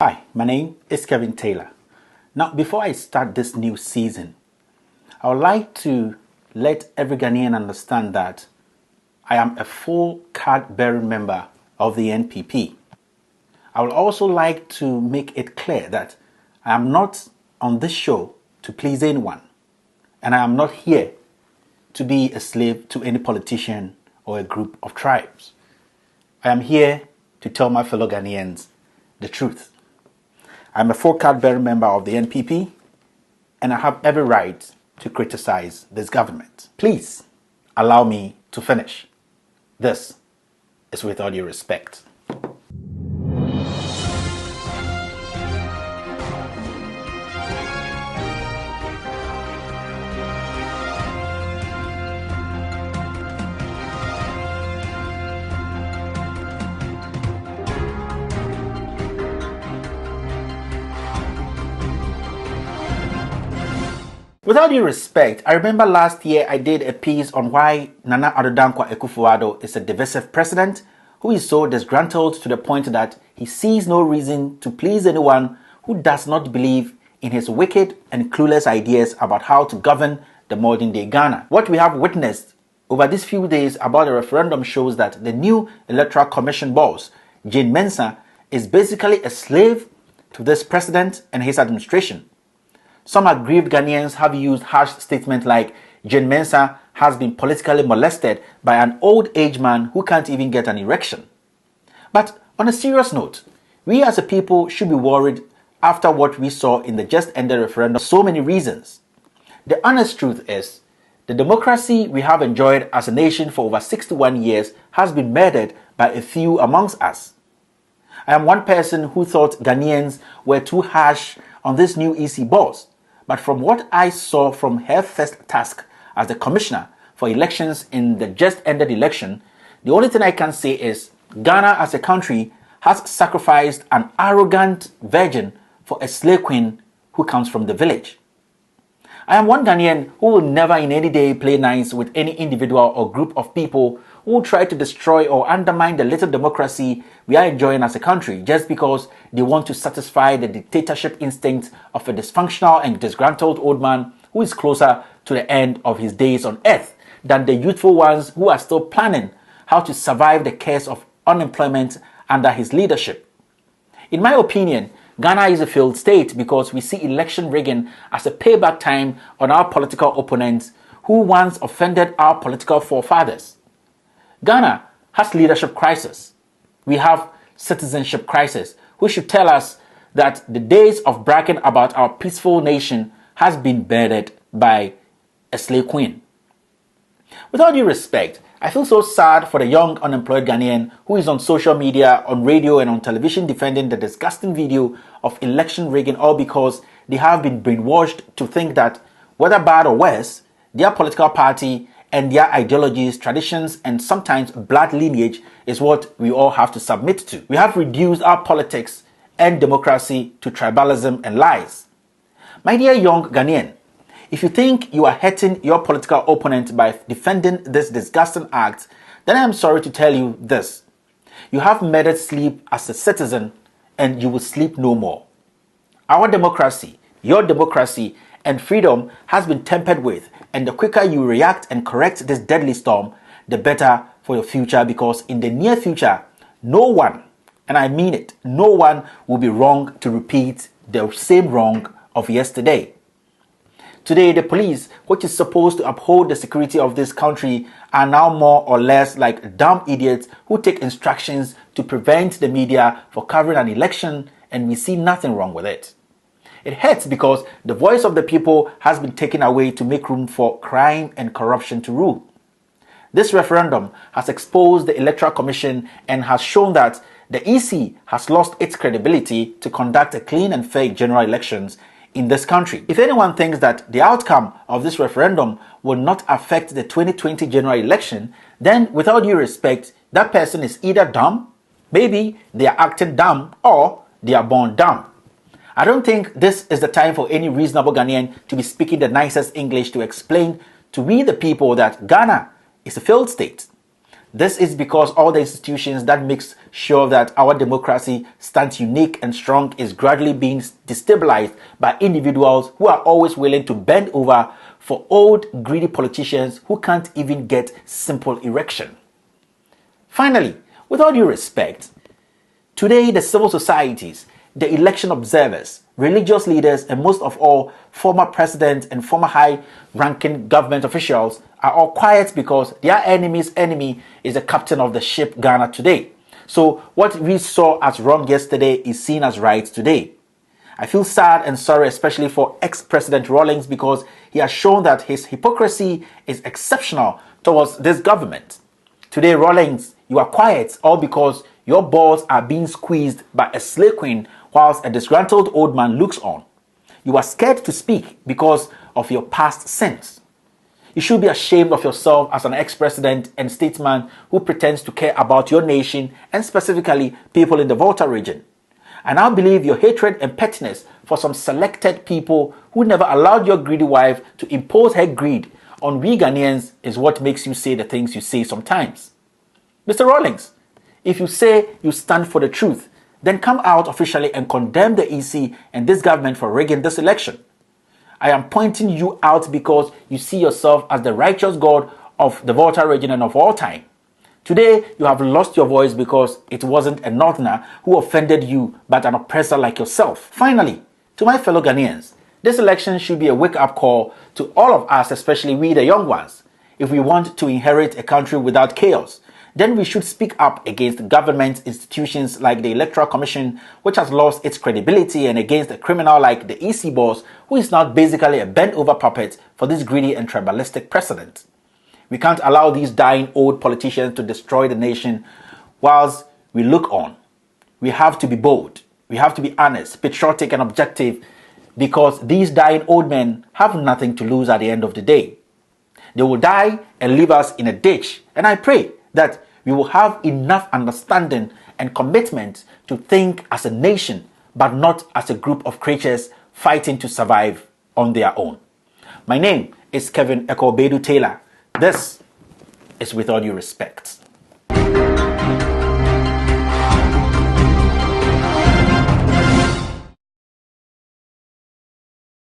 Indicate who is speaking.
Speaker 1: Hi, my name is Kevin Taylor. Now, before I start this new season, I would like to let every Ghanaian understand that I am a full card-bearing member of the NPP. I would also like to make it clear that I am not on this show to please anyone, and I am not here to be a slave to any politician or a group of tribes. I am here to tell my fellow Ghanaians the truth. I'm a full card-bearing member of the NPP, and I have every right to criticize this government. Please allow me to finish. This is with all due respect. With all due respect, I remember last year I did a piece on why Nana Addo Dankwa Akufo-Addo is a divisive president who is so disgruntled to the point that he sees no reason to please anyone who does not believe in his wicked and clueless ideas about how to govern the modern day Ghana. What we have witnessed over these few days about the referendum shows that the new Electoral Commission boss, Jane Mensah, is basically a slave to this president and his administration. Some aggrieved Ghanaians have used harsh statements like Jane Mensah has been politically molested by an old age man who can't even get an erection. But on a serious note, we as a people should be worried after what we saw in the just ended referendum for so many reasons. The honest truth is, the democracy we have enjoyed as a nation for over 61 years has been murdered by a few amongst us. I am one person who thought Ghanaians were too harsh on this new EC boss. But from what I saw from her first task as the commissioner for elections in the just ended election, the only thing I can say is Ghana as a country has sacrificed an arrogant virgin for a slave queen who comes from the village. I am one Ghanaian who will never in any day play nice with any individual or group of people who will try to destroy or undermine the little democracy we are enjoying as a country just because they want to satisfy the dictatorship instincts of a dysfunctional and disgruntled old man who is closer to the end of his days on earth than the youthful ones who are still planning how to survive the curse of unemployment under his leadership. In my opinion, Ghana is a failed state because we see election rigging as a payback time on our political opponents who once offended our political forefathers. Ghana has leadership crisis. We have citizenship crisis, which should tell us that the days of bragging about our peaceful nation has been bettered by a slave queen. With all due respect, I feel so sad for the young unemployed Ghanaian who is on social media, on radio and on television defending the disgusting video of election rigging, all because they have been brainwashed to think that, whether bad or worse, their political party and their ideologies, traditions, and sometimes blood lineage is what we all have to submit to. We have reduced our politics and democracy to tribalism and lies. My dear young Ghanaian, if you think you are hurting your political opponent by defending this disgusting act, then I am sorry to tell you this. You have murdered sleep as a citizen and you will sleep no more. Our democracy, your democracy, and freedom has been tampered with, and the quicker you react and correct this deadly storm, the better for your future, because in the near future, no one, and I mean it, no one will be wrong to repeat the same wrong of yesterday. Today, the police, which is supposed to uphold the security of this country, are now more or less like dumb idiots who take instructions to prevent the media from covering an election, and we see nothing wrong with it. It hurts because the voice of the people has been taken away to make room for crime and corruption to rule. This referendum has exposed the Electoral Commission and has shown that the EC has lost its credibility to conduct a clean and fair general elections in this country. If anyone thinks that the outcome of this referendum will not affect the 2020 general election, then with all due respect, that person is either dumb, maybe they are acting dumb, or they are born dumb. I don't think this is the time for any reasonable Ghanaian to be speaking the nicest English to explain to we the people that Ghana is a failed state. This is because all the institutions that makes sure that our democracy stands unique and strong is gradually being destabilized by individuals who are always willing to bend over for old, greedy politicians who can't even get simple erection. Finally, with all due respect, today the civil societies, the election observers, religious leaders, and most of all, former presidents and former high-ranking government officials are all quiet because their enemy's enemy is the captain of the ship Ghana today. So what we saw as wrong yesterday is seen as right today. I feel sad and sorry, especially for ex-President Rawlings, because he has shown that his hypocrisy is exceptional towards this government. Today, Rawlings, you are quiet all because your balls are being squeezed by a slay queen whilst a disgruntled old man looks on. You are scared to speak because of your past sins. You should be ashamed of yourself as an ex-president and statesman who pretends to care about your nation and specifically people in the Volta region. I now believe your hatred and pettiness for some selected people who never allowed your greedy wife to impose her greed on we Ghanaians is what makes you say the things you say sometimes. Mr. Rawlings, if you say you stand for the truth, then come out officially and condemn the EC and this government for rigging this election. I am pointing you out because you see yourself as the righteous God of the Volta region and of all time. Today, you have lost your voice because it wasn't a northerner who offended you, but an oppressor like yourself. Finally, to my fellow Ghanaians, this election should be a wake-up call to all of us, especially we the young ones. If we want to inherit a country without chaos, then we should speak up against government institutions like the Electoral Commission, which has lost its credibility, and against a criminal like the EC boss, who is now basically a bent-over puppet for this greedy and tribalistic precedent. We can't allow these dying old politicians to destroy the nation whilst we look on. We have to be bold. We have to be honest, patriotic, and objective because these dying old men have nothing to lose at the end of the day. They will die and leave us in a ditch, and I pray that we will have enough understanding and commitment to think as a nation, but not as a group of creatures fighting to survive on their own. My name is Kevin Eko Bedu Taylor. This is With All Due Respect.